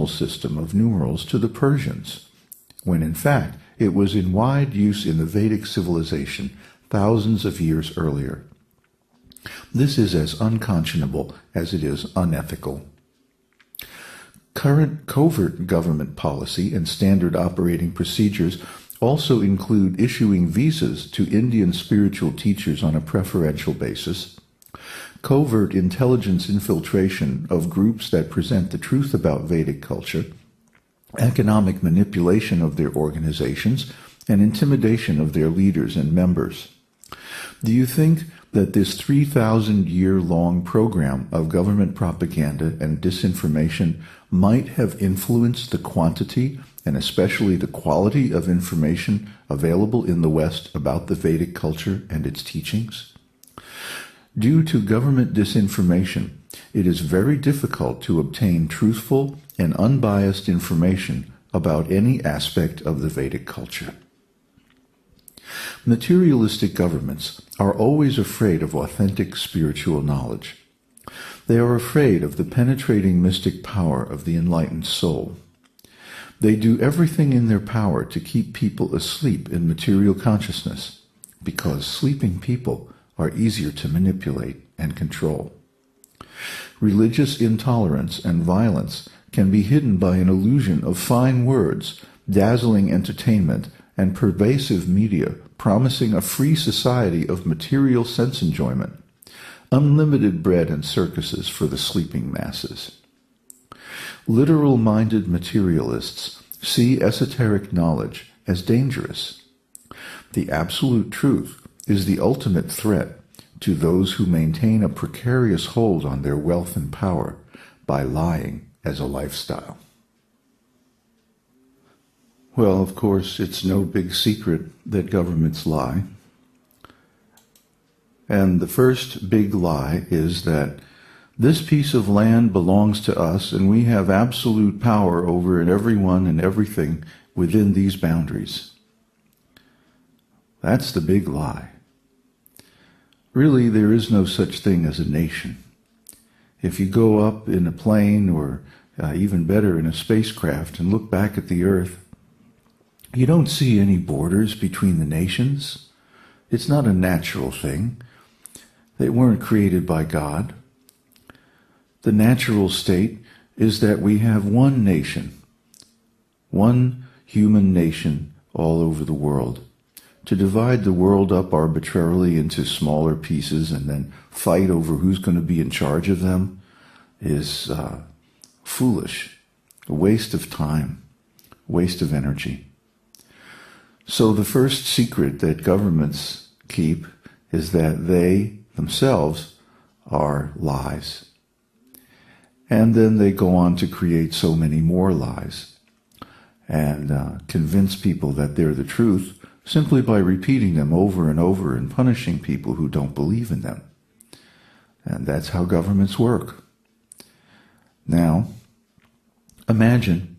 decimal system of numerals to the Persians, when in fact it was in wide use in the Vedic civilization thousands of years earlier. This is as unconscionable as it is unethical. Current covert government policy and standard operating procedures also include issuing visas to Indian spiritual teachers on a preferential basis, covert intelligence infiltration of groups that present the truth about Vedic culture, economic manipulation of their organizations, and intimidation of their leaders and members. Do you think that this 3,000-year-long program of government propaganda and disinformation might have influenced the quantity and especially the quality of information available in the West about the Vedic culture and its teachings? Due to government disinformation, it is very difficult to obtain truthful and unbiased information about any aspect of the Vedic culture. Materialistic governments are always afraid of authentic spiritual knowledge. They are afraid of the penetrating mystic power of the enlightened soul. They do everything in their power to keep people asleep in material consciousness, because sleeping people are easier to manipulate and control. Religious intolerance and violence can be hidden by an illusion of fine words, dazzling entertainment, and pervasive media promising a free society of material sense enjoyment, unlimited bread and circuses for the sleeping masses. Literal-minded materialists see esoteric knowledge as dangerous. The absolute truth is the ultimate threat to those who maintain a precarious hold on their wealth and power by lying as a lifestyle. Well, of course, it's no big secret that governments lie. And the first big lie is that this piece of land belongs to us and we have absolute power over everyone and everything within these boundaries. That's the big lie. Really, there is no such thing as a nation. If you go up in a plane or even better in a spacecraft and look back at the Earth, you don't see any borders between the nations. It's not a natural thing. They weren't created by God. The natural state is that we have one nation, one human nation all over the world. To divide the world up arbitrarily into smaller pieces and then fight over who's going to be in charge of them is foolish, a waste of time, waste of energy. So the first secret that governments keep is that they themselves are lies. And then they go on to create so many more lies and convince people that they're the truth simply by repeating them over and over and punishing people who don't believe in them. And that's how governments work. Now, imagine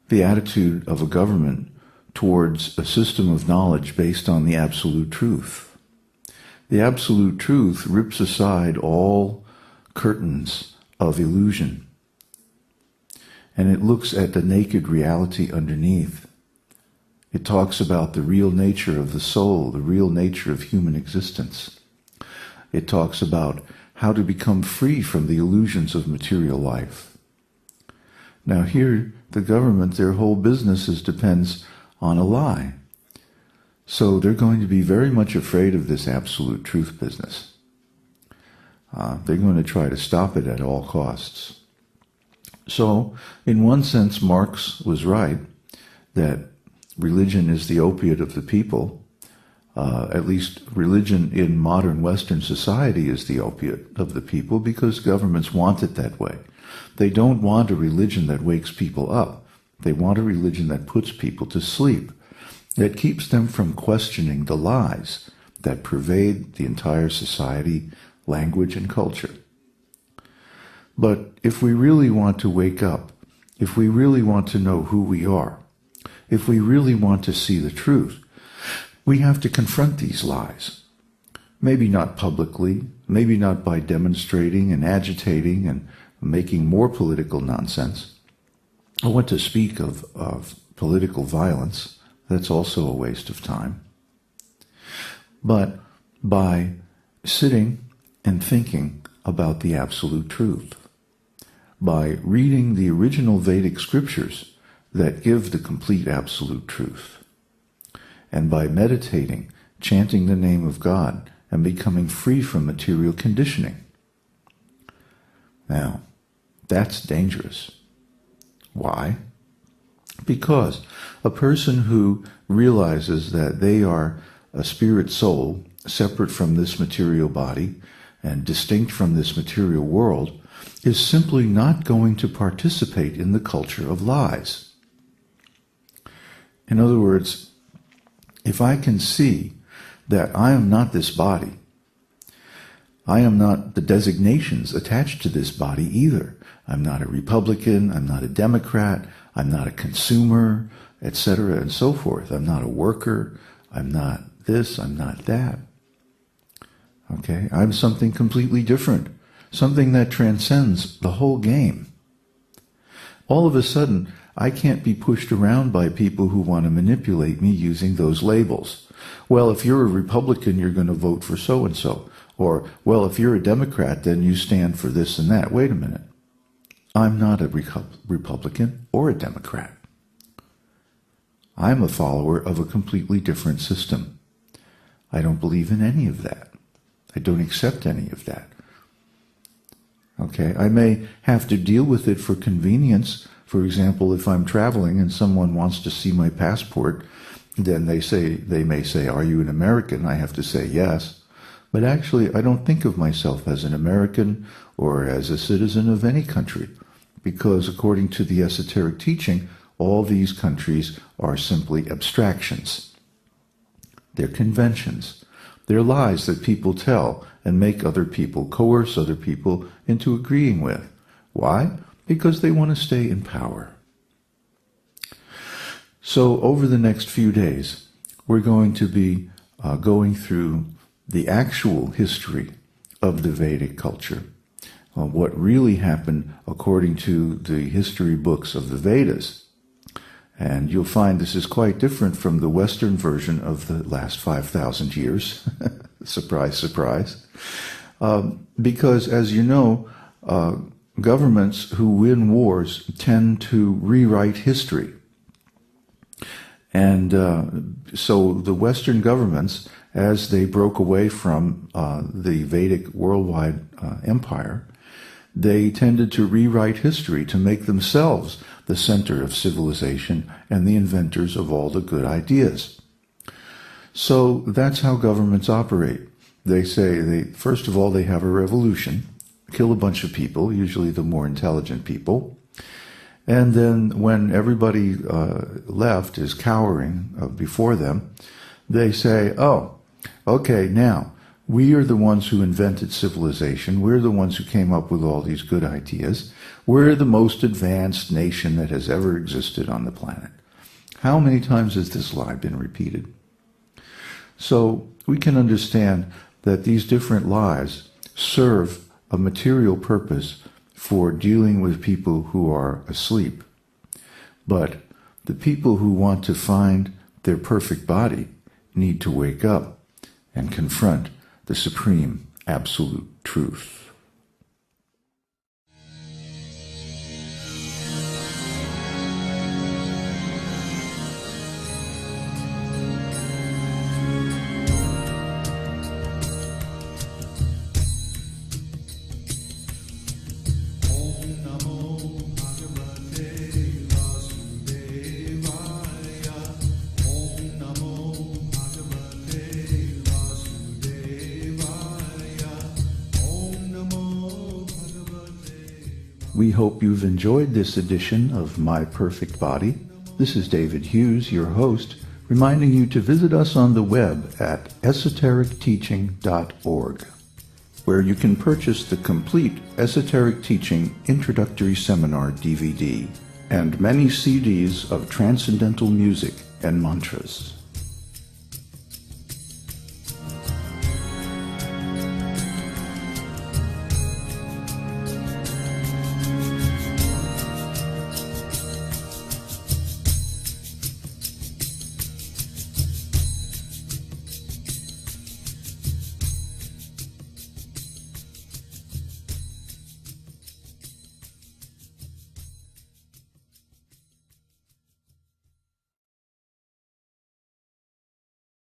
the attitude of a government towards a system of knowledge based on the absolute truth. The absolute truth rips aside all curtains of illusion, and it looks at the naked reality underneath. It talks about the real nature of the soul, the real nature of human existence. It talks about how to become free from the illusions of material life. Now here, the government, their whole business depends on a lie. So they're going to be very much afraid of this absolute truth business. They're going to try to stop it at all costs. So, in one sense, Marx was right that religion is the opiate of the people. At least religion in modern Western society is the opiate of the people because governments want it that way. They don't want a religion that wakes people up. They want a religion that puts people to sleep, that keeps them from questioning the lies that pervade the entire society, language, and culture. But if we really want to wake up, if we really want to know who we are, if we really want to see the truth, we have to confront these lies. Maybe not publicly, maybe not by demonstrating and agitating and making more political nonsense, what to speak of political violence? That's also a waste of time. But by sitting and thinking about the absolute truth, by reading the original Vedic scriptures that give the complete absolute truth, and by meditating, chanting the name of God, and becoming free from material conditioning. Now, that's dangerous. Why? Because a person who realizes that they are a spirit soul, separate from this material body and distinct from this material world, is simply not going to participate in the culture of lies. In other words, if I can see that I am not this body, I am not the designations attached to this body either. I'm not a Republican, I'm not a Democrat, I'm not a consumer, etc. and so forth. I'm not a worker, I'm not this, I'm not that. Okay, I'm something completely different, something that transcends the whole game. All of a sudden, I can't be pushed around by people who want to manipulate me using those labels. Well, if you're a Republican, you're going to vote for so-and-so. Or, well, if you're a Democrat, then you stand for this and that. Wait a minute. I'm not a Republican or a Democrat. I'm a follower of a completely different system. I don't believe in any of that. I don't accept any of that. Okay, I may have to deal with it for convenience. For example, if I'm traveling and someone wants to see my passport, then they may say, "Are you an American?" I have to say yes. But actually, I don't think of myself as an American or as a citizen of any country, because according to the esoteric teaching, all these countries are simply abstractions. They're conventions. They're lies that people tell and make other people, coerce other people into agreeing with. Why? Because they want to stay in power. So over the next few days, we're going to be going through the actual history of the Vedic culture, what really happened according to the history books of the Vedas. And you'll find this is quite different from the Western version of the last 5,000 years. Surprise, surprise. Because, as you know, governments who win wars tend to rewrite history. And so the Western governments, as they broke away from the Vedic worldwide empire, they tended to rewrite history to make themselves the center of civilization and the inventors of all the good ideas. So that's how governments operate. They say, first of all, they have a revolution, kill a bunch of people, usually the more intelligent people. And then when everybody left is cowering before them, they say, oh, okay, now, we are the ones who invented civilization. We're the ones who came up with all these good ideas. We're the most advanced nation that has ever existed on the planet. How many times has this lie been repeated? So we can understand that these different lies serve a material purpose for dealing with people who are asleep. But the people who want to find their perfect body need to wake up and confront the supreme absolute truth. We hope you've enjoyed this edition of My Perfect Body. This is David Hughes, your host, reminding you to visit us on the web at esotericteaching.org, where you can purchase the complete Esoteric Teaching Introductory Seminar DVD and many CDs of transcendental music and mantras.